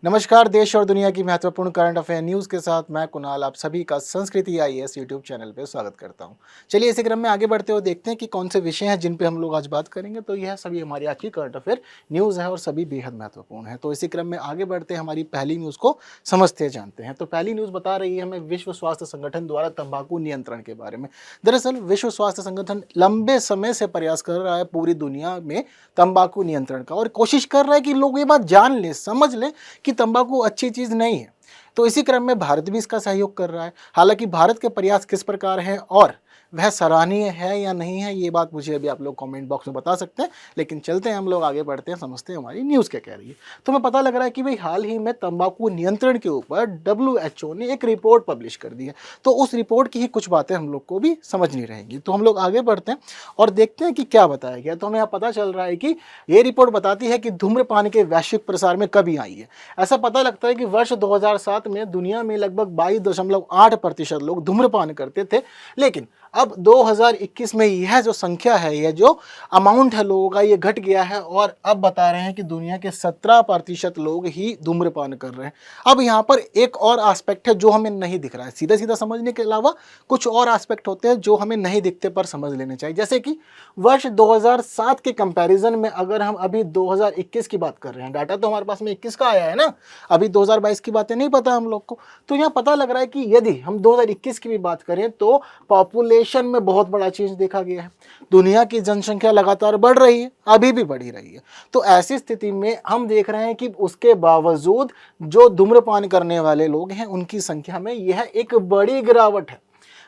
नमस्कार। देश और दुनिया की महत्वपूर्ण करंट अफेयर न्यूज़ के साथ मैं कुणाल आप सभी का संस्कृति आईएएस यूट्यूब चैनल पे स्वागत करता हूं। चलिए इसी क्रम में आगे बढ़ते हुए देखते हैं कि कौन से विषय हैं जिन पे हम लोग आज बात करेंगे। तो यह सभी हमारी आज की करंट अफेयर न्यूज़ है और सभी बेहद महत्वपूर्ण है। तो इसी क्रम में आगे बढ़ते हैं, हमारी पहली न्यूज़ को समझते जानते हैं। तो पहली न्यूज़ बता रही है हमें विश्व स्वास्थ्य संगठन द्वारा तंबाकू नियंत्रण के बारे में। दरअसल विश्व स्वास्थ्य संगठन लंबे समय से प्रयास कर रहा है पूरी दुनिया में तंबाकू नियंत्रण का, और कोशिश कर रहा है कि लोग ये बात जान लें, समझ लें कि तंबाकू अच्छी चीज़ नहीं है। तो इसी क्रम में भारत भी इसका सहयोग कर रहा है। हालांकि भारत के प्रयास किस प्रकार हैं और वह सराहनीय है या नहीं है, ये बात मुझे अभी आप लोग कमेंट बॉक्स में बता सकते हैं। लेकिन चलते हैं, हम लोग आगे बढ़ते हैं, समझते हैं हमारी न्यूज़ क्या कह रही है। तो हमें पता लग रहा है कि भाई हाल ही में तंबाकू नियंत्रण के ऊपर WHO ने एक रिपोर्ट पब्लिश कर दी है। तो उस रिपोर्ट की ही कुछ बातें हम लोग को भी समझनी रहेंगी। तो हम लोग आगे बढ़ते हैं और देखते हैं कि क्या बताया गया। तो हमें यहाँ पता चल रहा है कि ये रिपोर्ट बताती है कि धूम्रपान के वैश्विक प्रसार में कमी आई है। ऐसा पता लगता है कि वर्ष 2007 में दुनिया में लगभग 22.8% लोग धूम्रपान करते थे, लेकिन अब 2021 में यह जो संख्या है, यह जो अमाउंट है लोगों का, ये घट गया है और अब बता रहे हैं कि दुनिया के 17% लोग ही धूम्रपान कर रहे हैं। अब यहाँ पर एक और एस्पेक्ट है जो हमें नहीं दिख रहा है। सीधा सीधा समझने के अलावा कुछ और एस्पेक्ट होते हैं जो हमें नहीं दिखते पर समझ लेने चाहिए। जैसे कि वर्ष 2007 के कंपैरिजन में अगर हम अभी 2021 की बात कर रहे हैं, डाटा तो हमारे पास में 21 का आया है ना, अभी 2022 की बातें नहीं पता हम लोग को। तो यहाँ पता लग रहा है कि यदि हम 2021 की भी बात करें तो पॉपुलेशन में बहुत बड़ा चेंज देखा गया है। दुनिया की जनसंख्या लगातार बढ़ रही है, अभी भी बढ़ी रही है। तो ऐसी स्थिति में हम देख रहे हैं कि उसके बावजूद जो धूम्रपान करने वाले लोग हैं उनकी संख्या में यह एक बड़ी गिरावट है।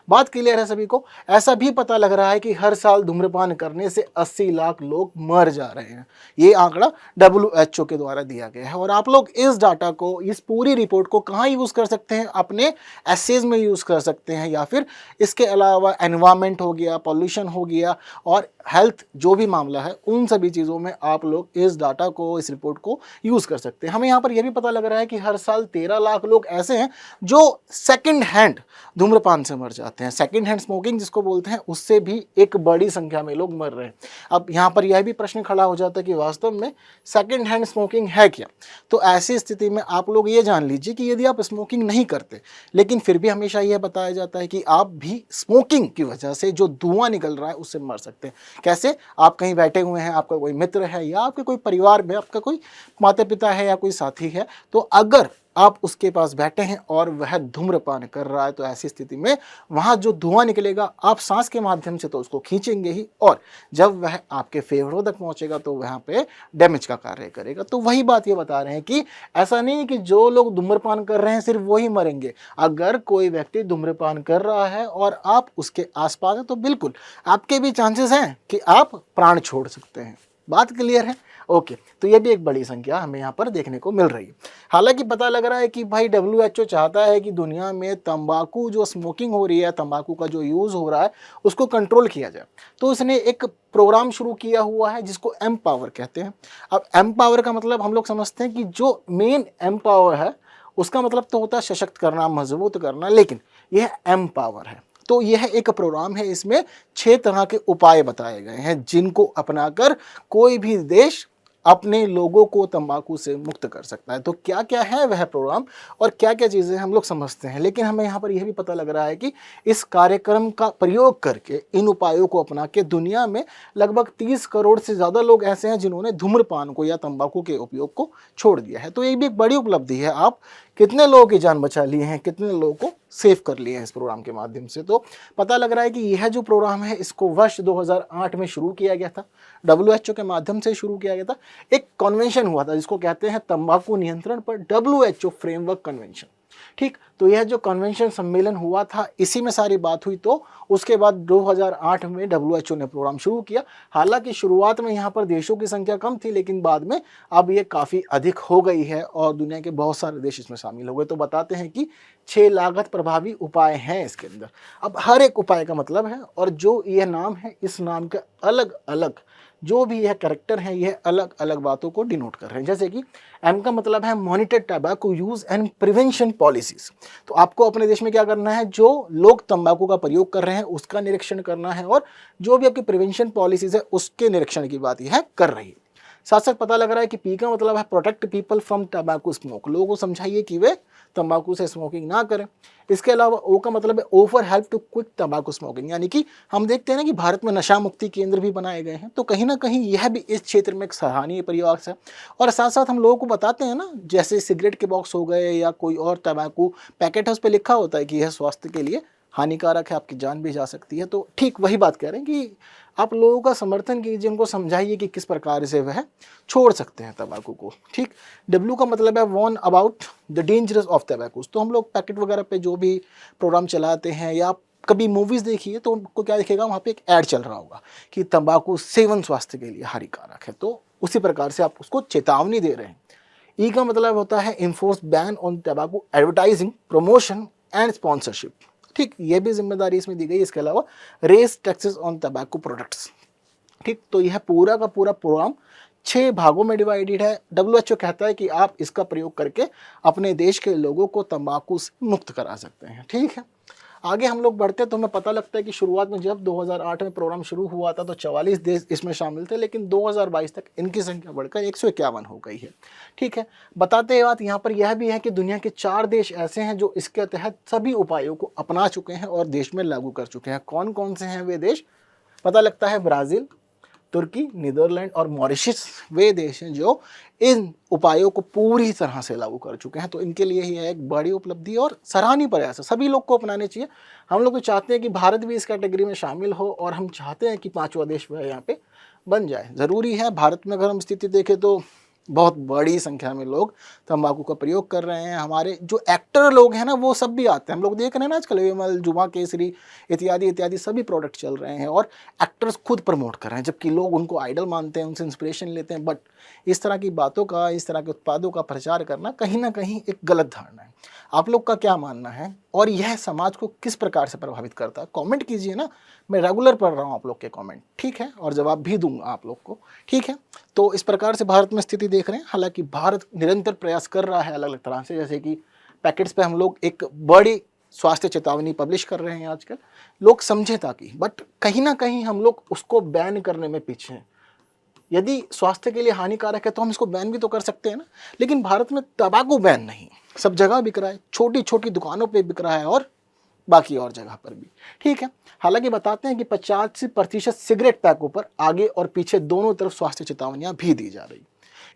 बात क्लियर है सभी को। ऐसा भी पता लग रहा है कि हर साल धूम्रपान करने से 80 लाख लोग मर जा रहे हैं। ये आंकड़ा WHO के द्वारा दिया गया है। और आप लोग इस डाटा को, इस पूरी रिपोर्ट को कहाँ यूज़ कर सकते हैं? अपने एसेज में यूज़ कर सकते हैं, या फिर इसके अलावा एनवायरनमेंट हो गया, पॉल्यूशन हो गया और हेल्थ जो भी मामला है, उन सभी चीज़ों में आप लोग इस डाटा को, इस रिपोर्ट को यूज़ कर सकते हैं। हमें यहाँ पर यह भी पता लग रहा है कि हर साल 13 लाख लोग ऐसे हैं जो सेकेंड हैंड धूम्रपान से मर जाते हैं। सेकेंड हैंड स्मोकिंग जिसको बोलते हैं, उससे भी एक बड़ी संख्या में लोग मर रहे हैं। अब यहाँ पर यह भी प्रश्न खड़ा हो जाता है कि वास्तव में सेकेंड हैंड स्मोकिंग है क्या? तो ऐसी स्थिति में आप लोग ये जान लीजिए कि यदि आप स्मोकिंग नहीं करते, लेकिन फिर भी हमेशा यह बताया जाता है कि आप भी स्मोकिंग की वजह से जो धुआं निकल रहा है उससे मर सकते हैं। कैसे? आप कहीं बैठे हुए हैं, आपका कोई मित्र है या आपके कोई परिवार में आपका कोई माता पिता है या कोई साथी है, तो अगर आप उसके पास बैठे हैं और वह धूम्रपान कर रहा है, तो ऐसी स्थिति में वहाँ जो धुआं निकलेगा, आप सांस के माध्यम से तो उसको खींचेंगे ही, और जब वह आपके फेफड़ों तक पहुँचेगा तो वहाँ पे डैमेज का कार्य करेगा। तो वही बात ये बता रहे हैं कि ऐसा नहीं है कि जो लोग धूम्रपान कर रहे हैं सिर्फ वही मरेंगे। अगर कोई व्यक्ति धूम्रपान कर रहा है और आप उसके आसपास हैं, तो बिल्कुल आपके भी चांसेस हैं कि आप प्राण छोड़ सकते हैं। बात क्लियर है? ओके। तो ये भी एक बड़ी संख्या हमें यहाँ पर देखने को मिल रही है। हालांकि पता लग रहा है कि भाई WHO चाहता है कि दुनिया में तंबाकू जो स्मोकिंग हो रही है, तंबाकू का जो यूज़ हो रहा है, उसको कंट्रोल किया जाए। तो उसने एक प्रोग्राम शुरू किया हुआ है जिसको एमपावर कहते हैं। अब एमपावर का मतलब हम लोग समझते हैं कि जो मेन एमपावर है उसका मतलब तो होता है सशक्त करना, मजबूत करना, लेकिन यह एमपावर है। तो यह एक प्रोग्राम है, इसमें 6 तरह के उपाय बताए गए हैं जिनको अपनाकर कोई भी देश अपने लोगों को तंबाकू से मुक्त कर सकता है। तो क्या क्या है वह प्रोग्राम और क्या क्या चीज़ें हम लोग समझते हैं, लेकिन हमें यहाँ पर यह भी पता लग रहा है कि इस कार्यक्रम का प्रयोग करके, इन उपायों को अपना के दुनिया में लगभग 30 करोड़ से ज़्यादा लोग ऐसे हैं जिन्होंने धूम्रपान को या तंबाकू के उपयोग को छोड़ दिया है। तो ये भी एक बड़ी उपलब्धि है। आप कितने लोगों की जान बचा लिए हैं, कितने लोगों को सेव कर लिए हैं इस प्रोग्राम के माध्यम से। तो पता लग रहा है कि यह जो प्रोग्राम है इसको वर्ष 2008 में शुरू किया गया था, WHO के माध्यम से शुरू किया गया था। एक कन्वेंशन हुआ था जिसको कहते हैं तंबाकू नियंत्रण पर WHO फ्रेमवर्क कन्वेंशन। ठीक, तो यह जो कन्वेंशन सम्मेलन हुआ था, इसी में सारी बात हुई। तो उसके बाद 2008 में WHO ने प्रोग्राम शुरू किया। हालांकि शुरुआत में यहाँ पर देशों की संख्या कम थी, लेकिन बाद में अब ये काफ़ी अधिक हो गई है और दुनिया के बहुत सारे देश इसमें शामिल हो गए। तो बताते हैं कि 6 लागत प्रभावी उपाय हैं इसके अंदर। अब हर एक उपाय का मतलब है, और जो यह नाम है, इस नाम का अलग अलग जो भी यह कैरेक्टर है, यह अलग अलग बातों को डिनोट कर रहे हैं। जैसे कि एम का मतलब है monitor tobacco use and prevention policies. तो आपको अपने देश में क्या करना है, जो लोग तंबाकू का प्रयोग कर रहे हैं उसका निरीक्षण करना है, और जो भी आपकी प्रिवेंशन पॉलिसीज है उसके निरीक्षण की बात यह कर रही है। साथ साथ पता लग रहा है कि पी का मतलब है protect people from tobacco smoke, लोगों को समझाइए कि वे तंबाकू से स्मोकिंग ना करें। इसके अलावा ओ का मतलब है offer help to quit tobacco smoking, यानी कि हम देखते हैं ना कि भारत में नशा मुक्ति केंद्र भी बनाए गए हैं, तो कहीं ना कहीं यह भी इस क्षेत्र में एक सराहनीय प्रयास है। और साथ साथ हम लोगों को बताते हैं ना, जैसे सिगरेट के बॉक्स हो गए या कोई और टबैको पैकेट है, उस पर लिखा होता है कि यह स्वास्थ्य के लिए हानिकारक है, आपकी जान भी जा सकती है। तो ठीक वही बात कह रहे हैं कि आप लोगों का समर्थन कीजिए, उनको समझाइए कि किस प्रकार से वह छोड़ सकते हैं तंबाकू को। ठीक, डब्ल्यू का मतलब है warn about the dangerous of tobaccos. तो हम लोग पैकेट वगैरह पे जो भी प्रोग्राम चलाते हैं या आप कभी मूवीज़ देखिए तो उनको क्या दिखेगा, वहाँ पे एक ऐड चल रहा होगा कि तंबाकू सेवन स्वास्थ्य के लिए हानिकारक है, तो उसी प्रकार से आप उसको चेतावनी दे रहे हैं। ई का मतलब होता है enforce ban on tobacco advertising, promotion and sponsorship. ठीक, ये भी जिम्मेदारी इसमें दी गई। इसके अलावा raise taxes on tobacco products. ठीक, तो यह पूरा का पूरा प्रोग्राम 6 भागों में डिवाइडेड है। डब्ल्यूएचओ कहता है कि आप इसका प्रयोग करके अपने देश के लोगों को तंबाकू से मुक्त करा सकते हैं। ठीक है, आगे हम लोग बढ़ते हैं तो हमें पता लगता है कि शुरुआत में जब 2008 में प्रोग्राम शुरू हुआ था तो 44 देश इसमें शामिल थे, लेकिन 2022 तक इनकी संख्या बढ़कर 151 हो गई है। ठीक है, बताते हैं बात यहाँ पर यह भी है कि दुनिया के 4 देश ऐसे हैं जो इसके तहत सभी उपायों को अपना चुके हैं और देश में लागू कर चुके हैं। कौन कौन से हैं वे देश? पता लगता है ब्राज़ील, तुर्की, नीदरलैंड और मॉरिशस वे देश हैं जो इन उपायों को पूरी तरह से लागू कर चुके हैं। तो इनके लिए यह एक बड़ी उपलब्धि और सराहनीय प्रयास है, सभी लोग को अपनाने चाहिए। हम लोग तो चाहते हैं कि भारत भी इस कैटेगरी में शामिल हो और हम चाहते हैं कि 5वां देश वह यहाँ पे बन जाए। ज़रूरी है, भारत में अगर हम स्थिति देखें तो बहुत बड़ी संख्या में लोग तंबाकू का प्रयोग कर रहे हैं। हमारे जो एक्टर लोग हैं ना, वो सब भी आते हैं। हम लोग देख रहे हैं ना आजकल विमल, जुमा केसरी इत्यादि इत्यादि सभी प्रोडक्ट चल रहे हैं और एक्टर्स खुद प्रमोट कर रहे हैं, जबकि लोग उनको आइडल मानते हैं, उनसे इंस्पिरेशन लेते हैं। बट इस तरह की बातों का, इस तरह के उत्पादों का प्रचार करना कहीं ना कहीं एक गलत धारणा है। आप लोग का क्या मानना है और यह समाज को किस प्रकार से प्रभावित करता है? कमेंट कीजिए ना, मैं रेगुलर पढ़ रहा हूँ आप लोग के कमेंट। ठीक है, और जवाब भी दूंगा आप लोग को। ठीक है, तो इस प्रकार से भारत में स्थिति देख रहे हैं। हालांकि भारत निरंतर प्रयास कर रहा है अलग अलग तरह से, जैसे कि पैकेट्स पे हम लोग एक बड़ी स्वास्थ्य चेतावनी पब्लिश कर रहे हैं आजकल, लोग समझे ताकि, बट कहीं ना कहीं हम लोग उसको बैन करने में पीछे हैं। यदि स्वास्थ्य के लिए हानिकारक है तो हम इसको बैन भी तो कर सकते हैं ना। लेकिन भारत में तंबाकू बैन नहीं, सब जगह बिक रहा है, छोटी छोटी दुकानों पे बिक रहा है और बाकी और जगह पर भी। ठीक है, हालांकि बताते हैं कि 85% सिगरेट पैकों पर आगे और पीछे दोनों तरफ स्वास्थ्य चेतावनियां भी दी जा रही।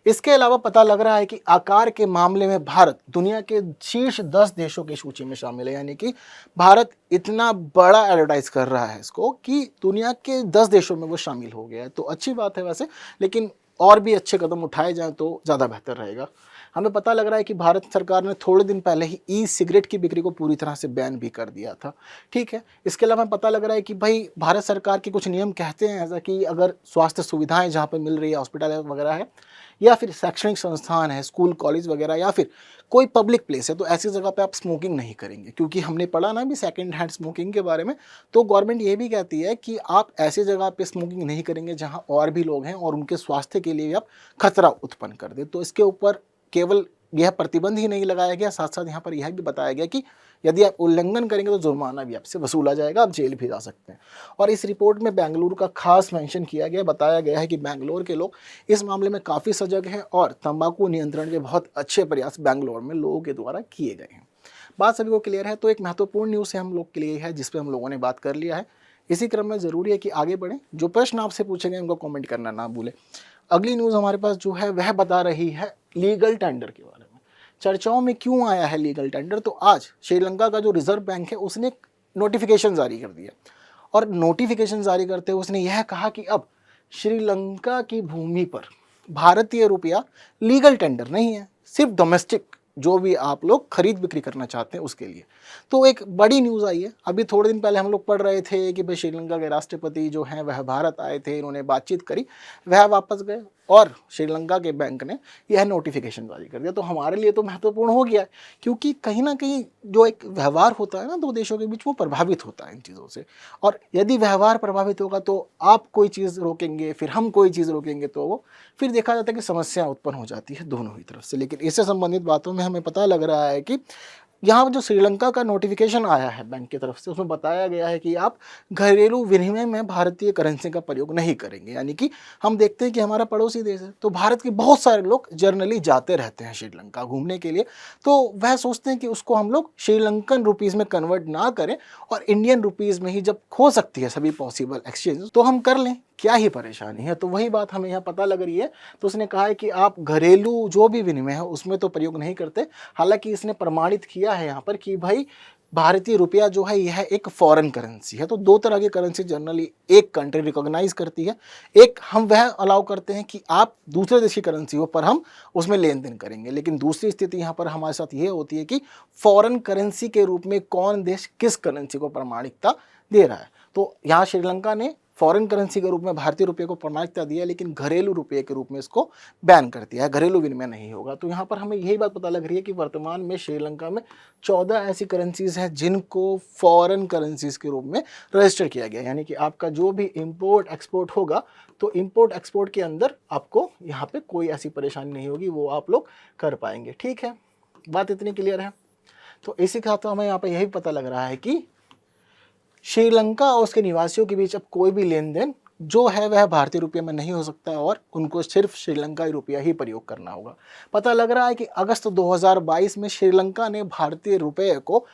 इसके अलावा पता लग रहा है कि आकार के मामले में भारत दुनिया के शीर्ष 10 देशों की सूची में शामिल है, यानी कि भारत इतना बड़ा एडवर्टाइज कर रहा है इसको कि दुनिया के 10 देशों में वो शामिल हो गया है। तो अच्छी बात है वैसे, लेकिन और भी अच्छे कदम उठाए जाएं तो ज़्यादा बेहतर रहेगा। हमें पता लग रहा है कि भारत सरकार ने थोड़े दिन पहले ही ई सिगरेट की बिक्री को पूरी तरह से बैन भी कर दिया था। ठीक है, इसके अलावा पता लग रहा है कि भाई भारत सरकार के कुछ नियम कहते हैं ऐसा कि अगर स्वास्थ्य सुविधाएं जहाँ पर मिल रही है, हॉस्पिटल वगैरह है या फिर शैक्षणिक संस्थान है, स्कूल कॉलेज वगैरह, या फिर कोई पब्लिक प्लेस है, तो ऐसी जगह पे आप स्मोकिंग नहीं करेंगे। क्योंकि हमने पढ़ा ना भी सेकंड हैंड स्मोकिंग के बारे में, तो गवर्नमेंट ये भी कहती है कि आप ऐसी जगह पे स्मोकिंग नहीं करेंगे जहाँ और भी लोग हैं और उनके स्वास्थ्य के लिए आप खतरा उत्पन्न कर दे। तो इसके ऊपर केवल यह प्रतिबंध ही नहीं लगाया गया, साथ साथ यहाँ पर यह भी बताया गया कि यदि आप उल्लंघन करेंगे तो जुर्माना भी आपसे वसूला जाएगा, आप जेल भी जा सकते हैं। और इस रिपोर्ट में बेंगलुरु का खास मेंशन किया गया, बताया गया है कि बेंगलोर के लोग इस मामले में काफ़ी सजग हैं और तंबाकू नियंत्रण के बहुत अच्छे प्रयास बेंगलोर में लोगों के द्वारा किए गए हैं। बात सभी को क्लियर है? तो एक महत्वपूर्ण न्यूज़ हम लोग के लिए है जिस पर हम लोगों ने बात कर लिया है। इसी क्रम में ज़रूरी है कि आगे बढ़ें। जो प्रश्न आपसे पूछे गए उनको कमेंट करना ना भूलें। अगली न्यूज़ हमारे पास जो है वह बता रही है लीगल टेंडर के बारे में। चर्चाओं में क्यों आया है लीगल टेंडर? तो आज श्रीलंका का जो रिजर्व बैंक है उसने एक नोटिफिकेशन जारी कर दिया और नोटिफिकेशन जारी करते हुए उसने यह कहा कि अब श्रीलंका की भूमि पर भारतीय रुपया लीगल टेंडर नहीं है, सिर्फ डोमेस्टिक जो भी आप लोग खरीद बिक्री करना चाहते हैं उसके लिए। तो एक बड़ी न्यूज़ आई है। अभी थोड़े दिन पहले हम लोग पढ़ रहे थे कि भाई श्रीलंका के राष्ट्रपति जो हैं वह भारत आए थे, इन्होंने बातचीत करी, वह वापस गए और श्रीलंका के बैंक ने यह नोटिफिकेशन जारी कर दिया। तो हमारे लिए तो महत्वपूर्ण हो गया है, क्योंकि कहीं ना कहीं जो एक व्यवहार होता है ना दो देशों के बीच, वो प्रभावित होता है इन चीज़ों से। और यदि व्यवहार प्रभावित होगा तो आप कोई चीज़ रोकेंगे, फिर हम कोई चीज़ रोकेंगे, तो वो फिर देखा जाता है कि समस्या उत्पन्न हो जाती है दोनों ही तरफ से। लेकिन इससे संबंधित बातों में हमें पता लग रहा है कि यहाँ जो श्रीलंका का नोटिफिकेशन आया है बैंक की तरफ से, उसमें बताया गया है कि आप घरेलू विनिमय में भारतीय करेंसी का प्रयोग नहीं करेंगे। यानी कि हम देखते हैं कि हमारा पड़ोसी देश है, तो भारत के बहुत सारे लोग जर्नली जाते रहते हैं श्रीलंका घूमने के लिए, तो वह सोचते हैं कि उसको हम लोग श्रीलंकन रुपीज़ में कन्वर्ट ना करें और इंडियन रुपीज़ में ही जब हो सकती है सभी पॉसिबल एक्सचेंज तो हम कर लें, क्या ही परेशानी है। तो वही बात हमें यहाँ पता लग रही है। तो उसने कहा है कि आप घरेलू जो भी विनिमय है उसमें तो प्रयोग नहीं करते। हालांकि इसने प्रमाणित किया है यहाँ पर कि भाई भारतीय रुपया जो है यह एक फॉरेन करेंसी है। तो दो तरह की करेंसी जनरली एक कंट्री रिकॉग्नाइज करती है, एक हम वह अलाउ करते हैं कि आप दूसरे देश की करेंसी हो पर हम उसमें लेन देन करेंगे, लेकिन दूसरी स्थिति यहाँ पर हमारे साथ ये होती है कि फॉरेन करेंसी के रूप में कौन देश किस करेंसी को प्रामाणिकता दे रहा है। तो यहाँ श्रीलंका ने फॉरेन करेंसी के रूप में भारतीय रुपये को प्रामाणिकता दिया, लेकिन घरेलू रुपये के रूप में इसको बैन कर दिया है, घरेलू विनिमय नहीं होगा। तो यहाँ पर हमें यही बात पता लग रही है कि वर्तमान में श्रीलंका में 14 ऐसी करेंसीज हैं जिनको फॉरेन करेंसीज के रूप में रजिस्टर किया गया। यानी कि आपका जो भी इंपोर्ट एक्सपोर्ट होगा तो इंपोर्ट एक्सपोर्ट के अंदर आपको यहाँ पे कोई ऐसी परेशानी नहीं होगी, वो आप लोग कर पाएंगे। ठीक है, बात इतनी क्लियर है। तो इसी के साथ हमें यहाँ पर यही पता लग रहा है कि श्रीलंका और उसके निवासियों के बीच अब कोई भी लेन देन जो है वह भारतीय रुपये में नहीं हो सकता और उनको सिर्फ श्रीलंकाई रुपया ही प्रयोग करना होगा। पता लग रहा है कि अगस्त 2022 में श्रीलंका ने भारतीय रुपये को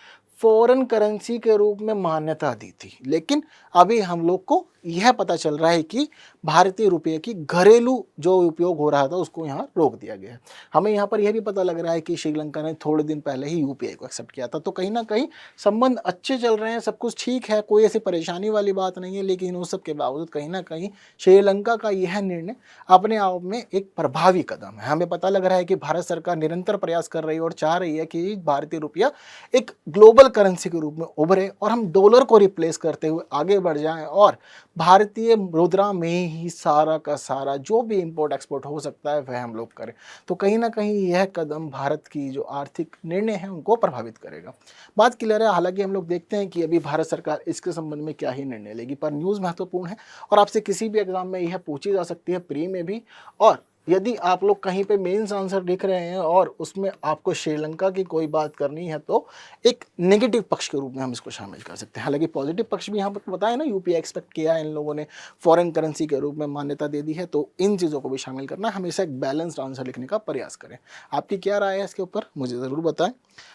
फॉरेन करेंसी के रूप में मान्यता दी थी, लेकिन अभी हम लोग को यह पता चल रहा है कि भारतीय रुपये की घरेलू जो उपयोग हो रहा था उसको यहाँ रोक दिया गया है। हमें यहाँ पर यह भी पता लग रहा है कि श्रीलंका ने थोड़े दिन पहले ही यूपीआई को एक्सेप्ट किया था। तो कहीं ना कहीं संबंध अच्छे चल रहे हैं, सब कुछ ठीक है, कोई ऐसी परेशानी वाली बात नहीं है। लेकिन उस सब के बावजूद कहीं ना कहीं श्रीलंका का यह निर्णय अपने आप में एक प्रभावी कदम है। हमें पता लग रहा है कि भारत सरकार निरंतर प्रयास कर रही है और चाह रही है कि भारतीय रुपया एक ग्लोबल करेंसी के रूप में उभरे और हम डॉलर को रिप्लेस करते हुए आगे बढ़ जाएं और भारतीय मुद्रा में ही सारा का सारा जो भी इंपोर्ट एक्सपोर्ट हो सकता है वह हम लोग करें। तो कहीं ना कहीं यह कदम भारत की जो आर्थिक निर्णय है उनको प्रभावित करेगा। बात क्लियर है। हालांकि हम लोग देखते हैं कि अभी भारत सरकार इसके संबंध में क्या ही निर्णय लेगी, पर न्यूज़ महत्वपूर्ण है और आपसे किसी भी एग्जाम में यह पूछी जा सकती है, प्री में भी। और यदि आप लोग कहीं पे मेंस आंसर लिख रहे हैं और उसमें आपको श्रीलंका की कोई बात करनी है तो एक नेगेटिव पक्ष के रूप में हम इसको शामिल कर सकते हैं। हालांकि पॉजिटिव पक्ष भी यहाँ पर बताया ना, यूपीआई एक्सपेक्ट किया है इन लोगों ने, फॉरेन करेंसी के रूप में मान्यता दे दी है, तो इन चीज़ों को भी शामिल करना है। हमेशा एक बैलेंस्ड आंसर लिखने का प्रयास करें। आपकी क्या राय है इसके ऊपर मुझे ज़रूर बताएं।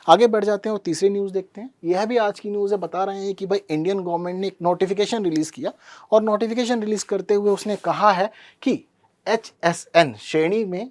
आगे बढ़ जाते हैं और तीसरी न्यूज़ देखते हैं। यह भी आज की न्यूज़ है। बता रहे हैं कि भाई इंडियन गवर्नमेंट ने एक नोटिफिकेशन रिलीज़ किया और नोटिफिकेशन रिलीज़ करते हुए उसने कहा है कि HSN श्रेणी में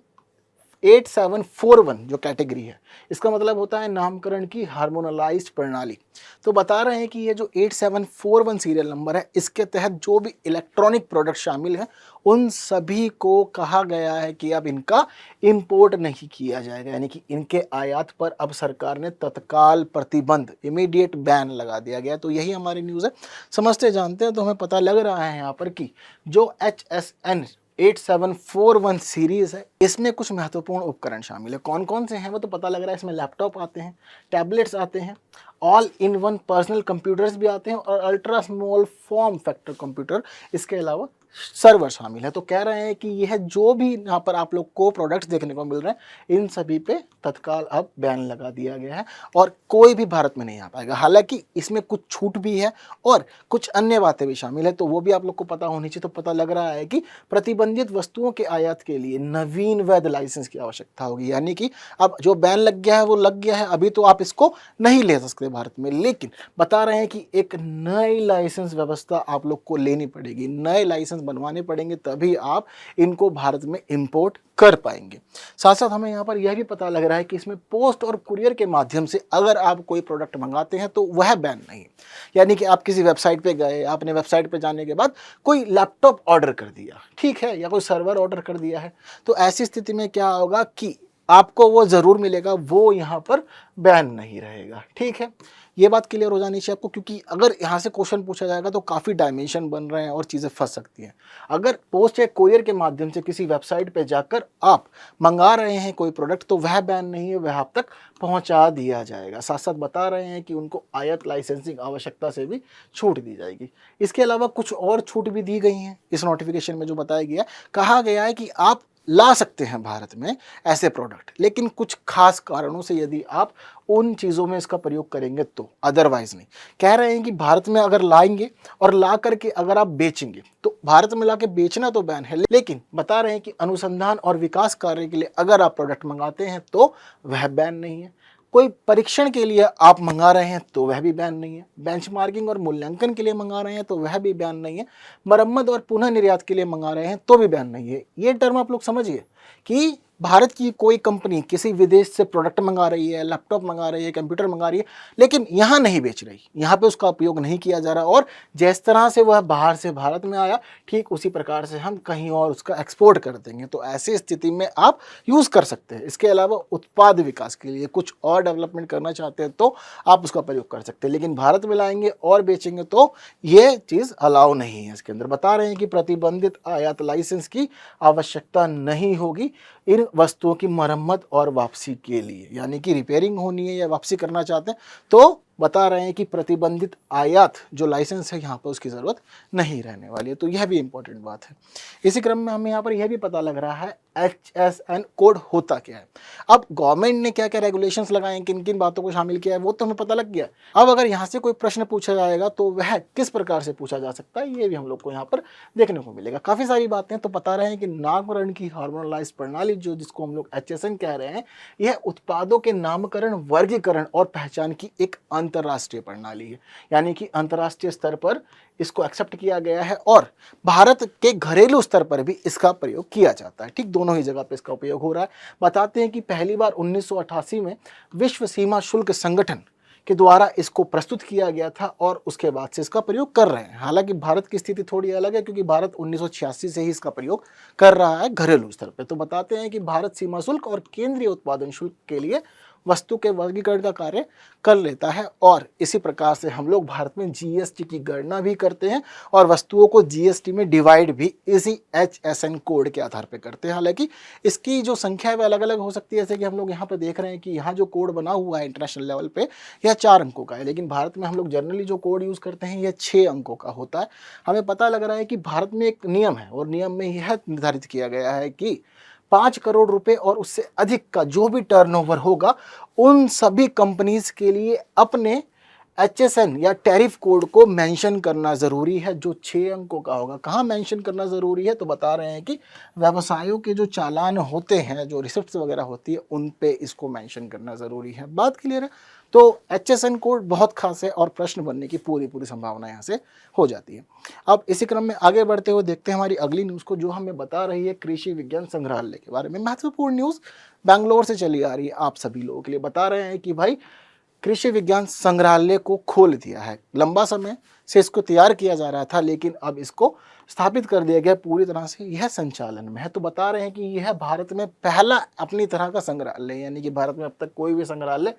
8741 जो कैटेगरी है, इसका मतलब होता है नामकरण की हार्मोनलाइज्ड प्रणाली। तो बता रहे हैं कि ये जो 8741 सीरियल नंबर है, इसके तहत जो भी इलेक्ट्रॉनिक प्रोडक्ट शामिल हैं उन सभी को कहा गया है कि अब इनका इंपोर्ट नहीं किया जाएगा। यानी कि इनके आयात पर अब सरकार ने तत्काल प्रतिबंध, इमीडिएट बैन लगा दिया गया। तो यही हमारी न्यूज़ है, समझते जानते हैं। तो हमें पता लग रहा है यहाँ पर कि जो HSN 8741 सीरीज़ है इसमें कुछ महत्वपूर्ण उपकरण शामिल है। कौन कौन से हैं वो तो पता लग रहा है। इसमें लैपटॉप आते हैं, टैबलेट्स आते हैं, all in one personal computers भी आते हैं और ultra small form factor computer, इसके अलावा सर्वर शामिल है। तो कह रहे हैं कि यह जो भी यहाँ पर आप लोग को प्रोडक्ट्स देखने को मिल रहे हैं इन सभी पे तत्काल अब बैन लगा दिया गया है और कोई भी भारत में नहीं आ पाएगा। हालांकि इसमें कुछ छूट भी है और कुछ अन्य बातें भी शामिल है, तो वो भी आप लोग को पता होनी चाहिए। तो पता लग रहा है कि प्रतिबंधित वस्तुओं के आयात के लिए नवीन वैध लाइसेंस की आवश्यकता होगी। यानी कि अब जो बैन लग गया है वो लग गया है, अभी तो आप इसको नहीं ले सकते भारत में, लेकिन बता रहे हैं कि एक नई लाइसेंस व्यवस्था आप लोग को लेनी पड़ेगी, नए लाइसेंस बनवाने पड़ेंगे, तभी आप इनको भारत में इंपोर्ट कर पाएंगे। साथ साथ हमें यहाँ पर यह भी पता लग रहा है कि इसमें पोस्ट और कुरियर के माध्यम से अगर आप कोई प्रोडक्ट मंगाते हैं तो वह बैन नहीं। यानी कि आप किसी वेबसाइट पे गए, आपने वेबसाइट पे जाने के बाद कोई लैपटॉप ऑर्डर कर दिया, ठीक है, या कोई सर्वर ऑर्डर कर दिया है, तो ऐसी स्थिति में क्या होगा कि आपको वो ज़रूर मिलेगा, वो यहाँ पर बैन नहीं रहेगा। ठीक है, ये बात क्लियर हो जानी चाहिए आपको, क्योंकि अगर यहाँ से क्वेश्चन पूछा जाएगा तो काफ़ी डायमेंशन बन रहे हैं और चीज़ें फंस सकती हैं। अगर पोस्ट या कोरियर के माध्यम से किसी वेबसाइट पे जाकर आप मंगा रहे हैं कोई प्रोडक्ट तो वह बैन नहीं है, वह आप तक पहुँचा दिया जाएगा। साथ साथ बता रहे हैं कि उनको आयात लाइसेंसिंग आवश्यकता से भी छूट दी जाएगी। इसके अलावा कुछ और छूट भी दी गई हैं इस नोटिफिकेशन में जो बताया गया। कहा गया है कि आप ला सकते हैं भारत में ऐसे प्रोडक्ट, लेकिन कुछ खास कारणों से यदि आप उन चीज़ों में इसका प्रयोग करेंगे तो, अदरवाइज नहीं। कह रहे हैं कि भारत में अगर लाएंगे और ला करके अगर आप बेचेंगे तो भारत में ला के बेचना तो बैन है, लेकिन बता रहे हैं कि अनुसंधान और विकास कार्य के लिए अगर आप प्रोडक्ट मंगाते हैं तो वह बैन नहीं है। कोई परीक्षण के लिए आप मंगा रहे हैं तो वह भी बैन नहीं है। बेंचमार्किंग और मूल्यांकन के लिए मंगा रहे हैं तो वह भी बैन नहीं है। मरम्मत और पुनः निर्यात के लिए मंगा रहे हैं तो भी बैन नहीं है। ये टर्म आप लोग समझिए कि भारत की कोई कंपनी किसी विदेश से प्रोडक्ट मंगा रही है, लैपटॉप मंगा रही है, कंप्यूटर मंगा रही है, लेकिन यहाँ नहीं बेच रही, यहाँ पे उसका उपयोग नहीं किया जा रहा, और जिस तरह से वह बाहर से भारत में आया ठीक उसी प्रकार से हम कहीं और उसका एक्सपोर्ट कर देंगे। तो ऐसी स्थिति में आप यूज़ कर सकते हैं। इसके अलावा उत्पाद विकास के लिए कुछ और डेवलपमेंट करना चाहते हैं तो आप उसका प्रयोग कर सकते हैं, लेकिन भारत में लाएंगे और बेचेंगे तो ये चीज़ अलाउ नहीं है। इसके अंदर बता रहे हैं कि प्रतिबंधित आयात लाइसेंस की आवश्यकता नहीं होगी इन वस्तुओं की मरम्मत और वापसी के लिए, यानी कि रिपेयरिंग होनी है या वापसी करना चाहते हैं तो बता रहे हैं कि प्रतिबंधित आयात जो लाइसेंस है यहाँ पर उसकी ज़रूरत नहीं रहने वाली है। तो यह भी इंपॉर्टेंट बात है। इसी क्रम में हमें यहाँ पर यह भी पता लग रहा है HSN कोड होता क्या है। अब गवर्नमेंट ने क्या क्या रेगुलेशंस लगाए हैं, किन किन बातों को शामिल किया है, वो तो हमें पता लग गया। अब अगर यहाँ से कोई प्रश्न पूछा जाएगा तो वह किस प्रकार से पूछा जा सकता है, ये भी हम लोग को यहाँ पर देखने को मिलेगा। काफ़ी सारी बातें तो बता रहे हैं कि नामकरण की हार्मोनलाइज प्रणाली जो जिसको हम लोग HSN कह रहे हैं, यह उत्पादों के नामकरण, वर्गीकरण और पहचान की एक अंतर्राष्ट्रीय प्रणाली है, यानी कि अंतर्राष्ट्रीय स्तर पर इसको एक्सेप्ट किया गया है और भारत के घरेलू स्तर पर भी इसका प्रयोग किया जाता है। ठीक दोनों ही जगह पे इसका उपयोग हो रहा है। बताते हैं कि पहली बार 1988 में विश्व सीमा शुल्क संगठन के द्वारा इसको प्रस्तुत किया गया था और उसके बाद से इसका प्रयोग कर रहे हैं। हालांकि भारत की स्थिति थोड़ी अलग है क्योंकि भारत 1986 से ही इसका प्रयोग कर रहा है घरेलू स्तर पे। तो बताते हैं कि भारत सीमा शुल्क और केंद्रीय उत्पादन शुल्क के लिए वस्तु के वर्गीकरण का कार्य कर लेता है और इसी प्रकार से हम लोग भारत में GST की गणना भी करते हैं और वस्तुओं को GST में डिवाइड भी इसी HSN कोड के आधार पर करते हैं। हालांकि इसकी जो संख्या है वह अलग अलग हो सकती है, जैसे कि हम लोग यहाँ पे देख रहे हैं कि यहाँ जो कोड बना हुआ है इंटरनेशनल लेवल पे यह 4 अंकों का है, लेकिन भारत में हम लोग जनरली जो कोड यूज़ करते हैं यह 6 अंकों का होता है। हमें पता लग रहा है कि भारत में एक नियम है और नियम में यह निर्धारित किया गया है कि 5 करोड़ रुपए और उससे अधिक का जो भी टर्नओवर होगा उन सभी कंपनीज के लिए अपने HSN या टैरिफ कोड को मेंशन करना ज़रूरी है, जो 6 अंकों का होगा। कहाँ मेंशन करना ज़रूरी है, तो बता रहे हैं कि व्यवसायों के जो चालान होते हैं, जो रिसिप्ट्स वगैरह होती है, उन पे इसको मेंशन करना ज़रूरी है। बात क्लियर है। तो HSN कोड बहुत खास है और प्रश्न बनने की पूरी संभावना यहाँ से हो जाती है। अब इसी क्रम में आगे बढ़ते हुए देखते हैं हमारी अगली न्यूज़ को, जो हमें बता रही है कृषि विज्ञान संग्रहालय के बारे में। महत्वपूर्ण न्यूज़ बैंगलोर से चली आ रही है आप सभी लोगों के लिए। बता रहे हैं कि भाई कृषि विज्ञान संग्रहालय को खोल दिया है। लंबा समय से इसको तैयार किया जा रहा था, लेकिन अब इसको स्थापित कर दिया गया, पूरी तरह से यह संचालन में है। तो बता रहे हैं कि यह भारत में पहला अपनी तरह का संग्रहालय, यानी कि भारत में अब तक कोई भी संग्रहालय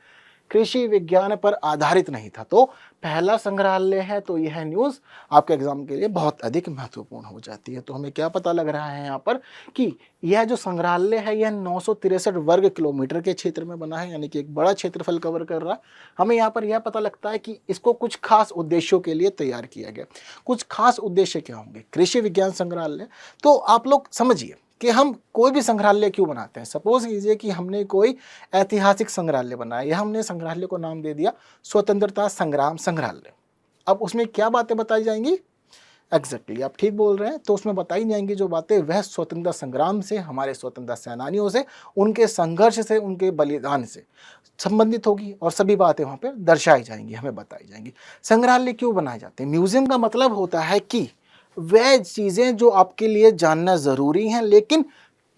कृषि विज्ञान पर आधारित नहीं था, तो पहला संग्रहालय है। तो यह न्यूज़ आपके एग्जाम के लिए बहुत अधिक महत्वपूर्ण हो जाती है। तो हमें क्या पता लग रहा है यहाँ पर कि यह जो संग्रहालय है यह 963 वर्ग किलोमीटर के क्षेत्र में बना है, यानी कि एक बड़ा क्षेत्रफल कवर कर रहा है। हमें यहाँ पर यह पता लगता है कि इसको कुछ खास उद्देश्यों के लिए तैयार किया गया। कुछ खास उद्देश्य क्या होंगे कृषि विज्ञान संग्रहालय? तो आप लोग समझिए कि हम कोई भी संग्रहालय क्यों बनाते हैं। सपोज कीजिए कि हमने कोई ऐतिहासिक संग्रहालय बनाया या हमने संग्रहालय को नाम दे दिया स्वतंत्रता संग्राम संग्रहालय। अब उसमें क्या बातें बताई जाएंगी? एग्जैक्टली आप ठीक बोल रहे हैं। तो उसमें बताई जाएंगी जो बातें वह स्वतंत्रता संग्राम से, हमारे स्वतंत्रता सेनानियों से, उनके संघर्ष से, उनके बलिदान से संबंधित होगी और सभी बातें वहाँ पर दर्शाई जाएंगी, हमें बताई जाएंगी। संग्रहालय क्यों बनाए जाते हैं? म्यूजियम का मतलब होता है कि वह चीज़ें जो आपके लिए जानना ज़रूरी हैं लेकिन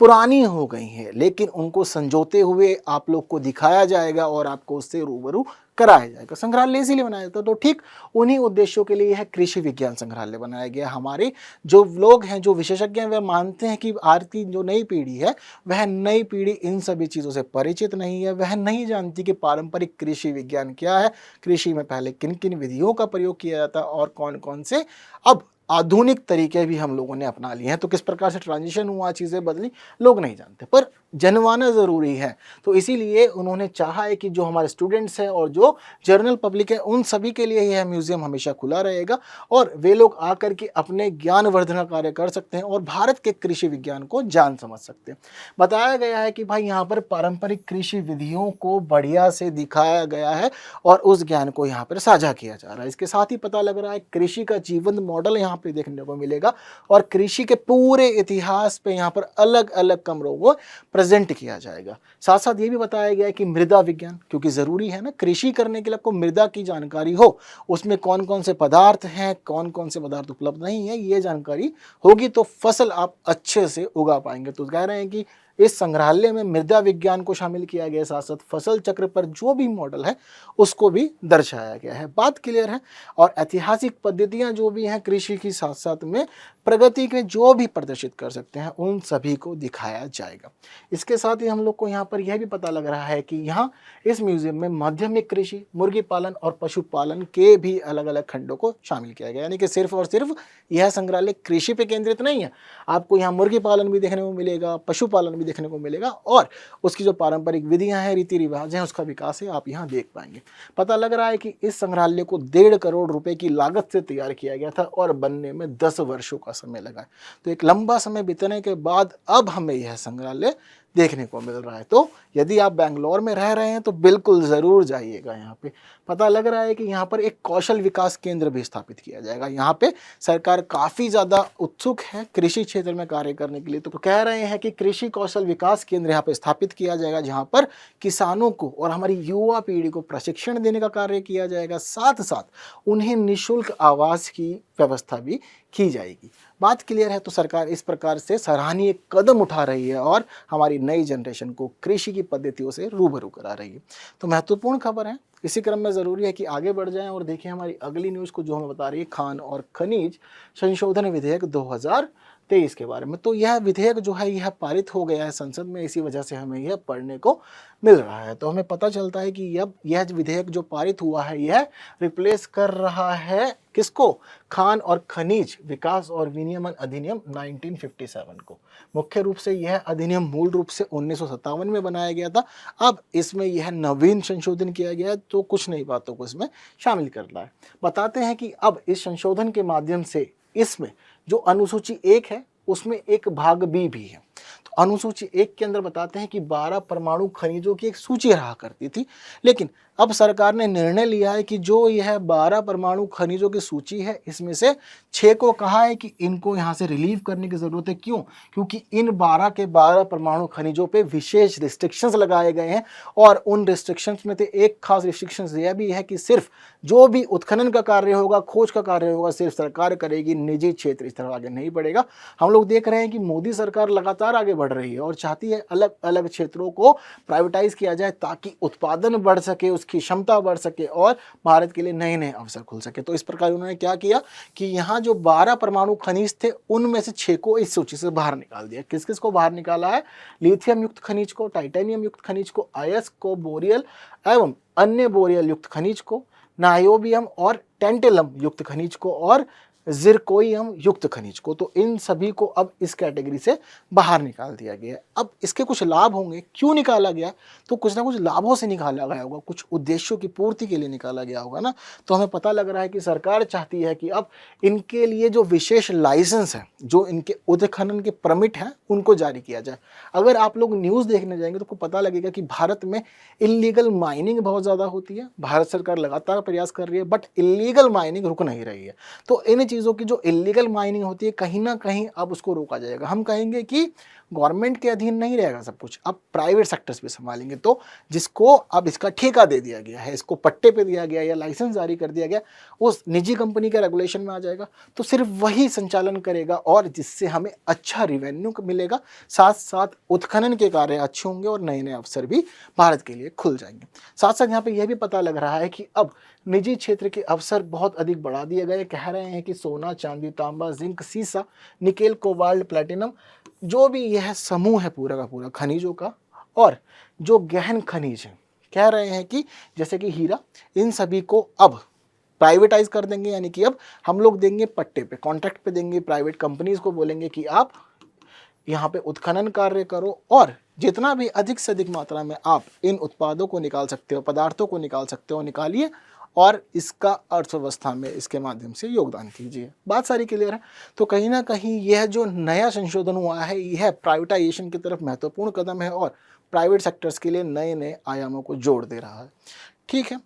पुरानी हो गई हैं, लेकिन उनको संजोते हुए आप लोग को दिखाया जाएगा और आपको उससे रूबरू कराया जाएगा। संग्रहालय इसीलिए बनाया जाता है। तो ठीक उन्हीं उद्देश्यों के लिए यह कृषि विज्ञान संग्रहालय बनाया गया। हमारे जो लोग हैं, जो विशेषज्ञ हैं, वह मानते हैं कि आज की जो नई पीढ़ी है वह नई पीढ़ी इन सभी चीज़ों से परिचित नहीं है। वह नहीं जानती कि पारंपरिक कृषि विज्ञान क्या है, कृषि में पहले किन किन विधियों का प्रयोग किया जाता है और कौन कौन से अब आधुनिक तरीके भी हम लोगों ने अपना लिए हैं। तो किस प्रकार से ट्रांजिशन हुआ, चीज़ें बदली, लोग नहीं जानते, पर जनवाना ज़रूरी है। तो इसीलिए उन्होंने चाहा है कि जो हमारे स्टूडेंट्स हैं और जो जनरल पब्लिक है, उन सभी के लिए यह म्यूज़ियम हमेशा खुला रहेगा और वे लोग आकर के अपने ज्ञानवर्धन कार्य कर सकते हैं और भारत के कृषि विज्ञान को जान समझ सकते हैं। बताया गया है कि भाई यहाँ पर पारंपरिक कृषि विधियों को बढ़िया से दिखाया गया है और उस ज्ञान को यहाँ पर साझा किया जा रहा है। इसके साथ ही पता लग रहा है कृषि का जीवंत मॉडल यहाँ पे देखने को मिलेगा और कृषि के पूरे इतिहास पे यहाँ पर अलग अलग कमरों को प्रेजेंट किया जाएगा। साथ साथ ये भी बताया गया है कि मृदा विज्ञान, क्योंकि ज़रूरी है ना कृषि करने के लिए आपको मृदा की जानकारी हो, उसमें कौन कौन से पदार्थ हैं, कौन कौन से पदार्थ उपलब्ध नहीं है, ये जानकारी होगी तो फसल आप अच्छे से उगा पाएंगे। तो कह रहे हैं कि इस संग्रहालय में मृदा विज्ञान को शामिल किया गया है, साथ साथ फसल चक्र पर जो भी मॉडल है उसको भी दर्शाया गया है। बात क्लियर है। और ऐतिहासिक पद्धतियां जो भी हैं कृषि की, साथ साथ में प्रगति के जो भी प्रदर्शित कर सकते हैं उन सभी को दिखाया जाएगा। इसके साथ ही हम लोग को यहाँ पर यह भी पता लग रहा है कि यहाँ इस म्यूजियम में माध्यमिक कृषि, मुर्गी पालन और पशुपालन के भी अलग अलग खंडों को शामिल किया गया, यानी कि सिर्फ और सिर्फ यह संग्रहालय कृषि पे केंद्रित नहीं है। आपको यहाँ मुर्गी पालन भी देखने को मिलेगा, पशुपालन भी देखने को मिलेगा और उसकी जो पारंपरिक विधियां हैं, रीति रिवाज हैं, उसका विकास है, आप यहाँ देख पाएंगे। पता लग रहा है कि इस संग्रहालय को 1.5 करोड़ रुपए की लागत से तैयार किया गया था और बनने में 10 वर्षों का समय लगा है। तो एक लंबा समय बीतने के बाद अब हमें यह संग्रहालय देखने को मिल रहा है। तो यदि आप बेंगलोर में रह रहे हैं तो बिल्कुल ज़रूर जाइएगा यहाँ पे। पता लग रहा है कि यहाँ पर एक कौशल विकास केंद्र भी स्थापित किया जाएगा। यहाँ पे सरकार काफ़ी ज़्यादा उत्सुक है कृषि क्षेत्र में कार्य करने के लिए। तो कह रहे हैं कि कृषि कौशल विकास केंद्र यहाँ पे स्थापित किया जाएगा, जहाँ पर किसानों को और हमारी युवा पीढ़ी को प्रशिक्षण देने का कार्य किया जाएगा, साथ साथ उन्हें निःशुल्क आवास की व्यवस्था भी की जाएगी। बात क्लियर है। तो सरकार इस प्रकार से सराहनीय कदम उठा रही है और हमारी नई जनरेशन को कृषि की पद्धतियों से रूबरू करा रही है। तो महत्वपूर्ण खबर है। इसी क्रम में ज़रूरी है कि आगे बढ़ जाएं और देखें हमारी अगली न्यूज़ को, जो हमें बता रही है खान और खनिज संशोधन विधेयक 2023 के बारे में। तो यह विधेयक जो है यह पारित हो गया है संसद में, इसी वजह से हमें यह पढ़ने को मिल रहा है। तो हमें पता चलता है कि अब यह विधेयक जो पारित हुआ है यह रिप्लेस कर रहा है किसको? खान और खनिज विकास और विनियमन अधिनियम 1957 को। मुख्य रूप से यह अधिनियम मूल रूप से 1957 में बनाया गया था। अब इसमें यह नवीन संशोधन किया गया है, तो कुछ नई बातों को इसमें शामिल कर रहा है। बताते हैं कि अब इस संशोधन के माध्यम से इसमें जो अनुसूची 1 है उसमें एक भाग बी भी है। तो अनुसूची 1 के अंदर बताते हैं कि 12 परमाणु खनिजों की एक सूची रहा करती थी, लेकिन अब सरकार ने निर्णय लिया है कि जो यह 12 परमाणु खनिजों की सूची है इसमें से 6 को कहा है कि इनको यहाँ से रिलीव करने की ज़रूरत है। क्यों? क्योंकि इन 12 के 12 परमाणु खनिजों पे विशेष रिस्ट्रिक्शंस लगाए गए हैं और उन रिस्ट्रिक्शंस में से एक खास रिस्ट्रिक्शंस यह भी है कि सिर्फ जो भी उत्खनन का कार्य होगा, खोज का कार्य होगा, सिर्फ सरकार करेगी, निजी क्षेत्र इस तरह आगे नहीं बढ़ेगा। हम लोग देख रहे हैं कि मोदी सरकार लगातार आगे बढ़ रही है और चाहती है अलग अलग क्षेत्रों को प्राइवेटाइज किया जाए ताकि उत्पादन बढ़ सके, उसकी क्षमता बढ़ सके और भारत के लिए नए नए अवसर खुल सके। तो इस प्रकार उन्होंने क्या किया कि यहाँ जो 12 परमाणु खनिज थे उनमें से 6 को इस सूची से बाहर निकाल दिया। किस किस को बाहर निकाला है? लिथियम युक्त खनिज को, टाइटेनियम युक्त खनिज को, आयस्क को, बोरियल एवं अन्य बोरियल युक्त खनिज को, नायोबियम और टेंटेलम युक्त खनिज को और जिरकोइयम युक्त खनिज को। तो इन सभी को अब इस कैटेगरी से बाहर निकाल दिया गया है। अब इसके कुछ लाभ होंगे। क्यों निकाला गया? तो कुछ ना कुछ लाभों से निकाला गया होगा, कुछ उद्देश्यों की पूर्ति के लिए निकाला गया होगा ना। तो हमें पता लग रहा है कि सरकार चाहती है कि अब इनके लिए जो विशेष लाइसेंस है, जो इनके उत्खनन के परमिट हैं, उनको जारी किया जाए। अगर आप लोग न्यूज़ देखने जाएंगे तो आपको पता लगेगा कि भारत में इलीगल माइनिंग बहुत ज़्यादा होती है। भारत सरकार लगातार प्रयास कर रही है बट इलीगल माइनिंग रुक नहीं रही है। तो इन चीज़ों की जो इलीगल माइनिंग होती है कहीं ना कहीं अब उसको रोका जाएगा। हम कहेंगे कि गवर्नमेंट के अधीन नहीं रहेगा सब कुछ, अब प्राइवेट सेक्टर्स भी संभालेंगे। तो जिसको अब इसका ठेका दे दिया गया है, इसको पट्टे पे दिया गया या लाइसेंस जारी कर दिया गया, उस निजी कंपनी के रेगुलेशन में आ जाएगा। तो सिर्फ वही संचालन करेगा और जिससे हमें अच्छा रिवेन्यू मिलेगा, साथ साथ उत्खनन के कार्य अच्छे होंगे और नए नए अवसर भी भारत के लिए खुल जाएंगे। साथ साथ यहाँ पे यह भी पता लग रहा है कि अब निजी क्षेत्र के अवसर बहुत अधिक बढ़ा दिए गए। कह रहे हैं कि सोना, चांदी, तांबा, जिंक, सीसा, निकेल, कोबाल्ट, प्लेटिनम, जो भी यह समूह है पूरा का पूरा खनिजों का और जो गहन खनिज है, कह रहे हैं कि जैसे कि हीरा, इन सभी को अब प्राइवेटाइज कर देंगे, यानी कि अब हम लोग देंगे पट्टे पे, कॉन्ट्रैक्ट पे देंगे, प्राइवेट कंपनीज को बोलेंगे कि आप यहाँ पे उत्खनन कार्य करो और जितना भी अधिक से अधिक मात्रा में आप इन उत्पादों को निकाल सकते हो, पदार्थों को निकाल सकते हो, निकालिए और इसका अर्थव्यवस्था में इसके माध्यम से योगदान कीजिए। बात सारी क्लियर है। तो कहीं ना कहीं यह जो नया संशोधन हुआ है यह प्राइवेटाइजेशन की तरफ महत्वपूर्ण कदम है और प्राइवेट सेक्टर्स के लिए नए नए आयामों को जोड़ दे रहा है। ठीक है,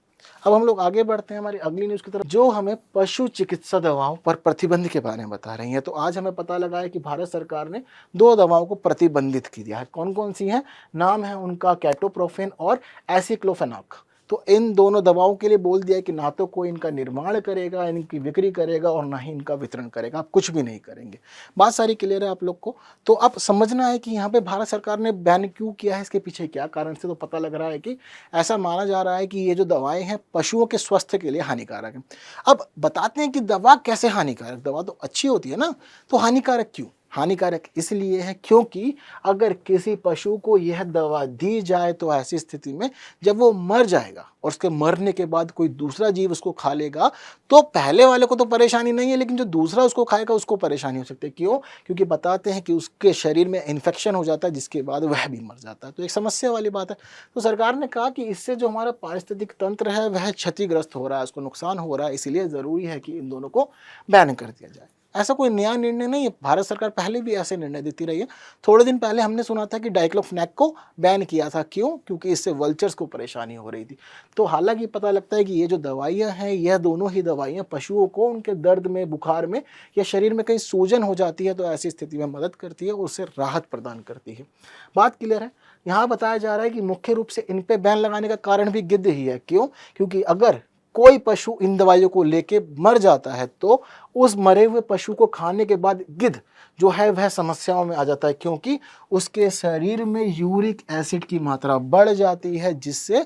अब हम लोग आगे बढ़ते हैं हमारी अगली न्यूज़ की तरफ, जो हमें पशु चिकित्सा दवाओं पर प्रतिबंध के बारे में बता रही है। तो आज हमें पता लगा है कि भारत सरकार ने 2 दवाओं को प्रतिबंधित किया है। कौन कौन सी हैं? नाम है उनका कैटोप्रोफेन और एसिक्लोफेनाक। तो इन दोनों दवाओं के लिए बोल दिया है कि ना तो कोई इनका निर्माण करेगा, इनकी बिक्री करेगा और ना ही इनका वितरण करेगा, आप कुछ भी नहीं करेंगे। बात सारी क्लियर है आप लोग को। तो अब समझना है कि यहाँ पे भारत सरकार ने बैन क्यों किया है, इसके पीछे क्या कारण से। तो पता लग रहा है कि ऐसा माना जा रहा है कि ये जो दवाएं हैं पशुओं के स्वास्थ्य के लिए हानिकारक है। अब बताते हैं कि दवा कैसे हानिकारक, दवा तो अच्छी होती है ना, तो हानिकारक क्यों? हानिकारक इसलिए है क्योंकि अगर किसी पशु को यह दवा दी जाए तो ऐसी स्थिति में जब वो मर जाएगा और उसके मरने के बाद कोई दूसरा जीव उसको खा लेगा तो पहले वाले को तो परेशानी नहीं है, लेकिन जो दूसरा उसको खाएगा उसको परेशानी हो सकती है। क्यों? क्योंकि बताते हैं कि उसके शरीर में इन्फेक्शन हो जाता है जिसके बाद वह भी मर जाता है। तो एक समस्या वाली बात है। तो सरकार ने कहा कि इससे जो हमारा पारिस्थितिक तंत्र है वह क्षतिग्रस्त हो रहा है, उसको नुकसान हो रहा है, इसीलिए ज़रूरी है कि इन दोनों को बैन कर दिया जाए। ऐसा कोई नया निर्णय नहीं है, भारत सरकार पहले भी ऐसे निर्णय देती रही है। थोड़े दिन पहले हमने सुना था कि डाइक्लोफेनाक को बैन किया था। क्यों? क्योंकि इससे वल्चर्स को परेशानी हो रही थी। तो हालांकि पता लगता है कि ये जो दवाइयाँ हैं यह दोनों ही दवाइयाँ पशुओं को उनके दर्द में, बुखार में या शरीर में कहीं सूजन हो जाती है तो ऐसी स्थिति में मदद करती है और उससे राहत प्रदान करती है। बात क्लियर है। यहाँ बताया जा रहा है कि मुख्य रूप से इन पे बैन लगाने का कारण भी गिद्ध ही है। क्यों? क्योंकि अगर कोई पशु इन दवाइयों को लेके मर जाता है तो उस मरे हुए पशु को खाने के बाद गिद्ध जो है वह समस्याओं में आ जाता है, क्योंकि उसके शरीर में यूरिक एसिड की मात्रा बढ़ जाती है जिससे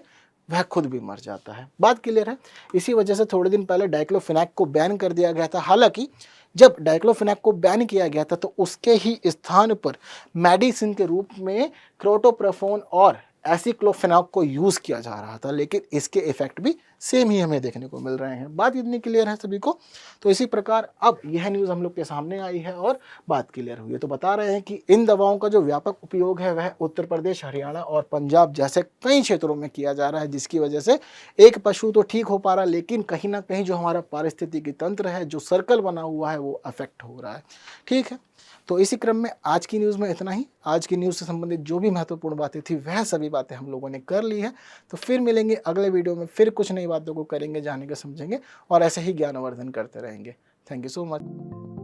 वह खुद भी मर जाता है। बात क्लियर है। इसी वजह से थोड़े दिन पहले डाइक्लोफेनाक को बैन कर दिया गया था। हालांकि जब डाइक्लोफेनाक को बैन किया गया था तो उसके ही स्थान पर मेडिसिन के रूप में क्रोटोप्रोफेन और एसिक्लोफेनाक को यूज़ किया जा रहा था, लेकिन इसके इफेक्ट भी सेम ही हमें देखने को मिल रहे हैं। बात इतनी क्लियर है सभी को। तो इसी प्रकार अब यह न्यूज़ हम लोग के सामने आई है और बात क्लियर हुई है। तो बता रहे हैं कि इन दवाओं का जो व्यापक उपयोग है वह उत्तर प्रदेश, हरियाणा और पंजाब जैसे कई क्षेत्रों में किया जा रहा है, जिसकी वजह से एक पशु तो ठीक हो पा रहा है, लेकिन कहीं ना कहीं जो हमारा पारिस्थितिकी तंत्र है, जो सर्कल बना हुआ है, वो अफेक्ट हो रहा है। ठीक है, तो इसी क्रम में आज की न्यूज़ में इतना ही। आज की न्यूज़ से संबंधित जो भी महत्वपूर्ण बातें थी वह सभी बातें हम लोगों ने कर ली है। तो फिर मिलेंगे अगले वीडियो में, फिर कुछ नई बातों को करेंगे, जानेंगे, समझेंगे और ऐसे ही ज्ञानवर्धन करते रहेंगे। Thank you so much.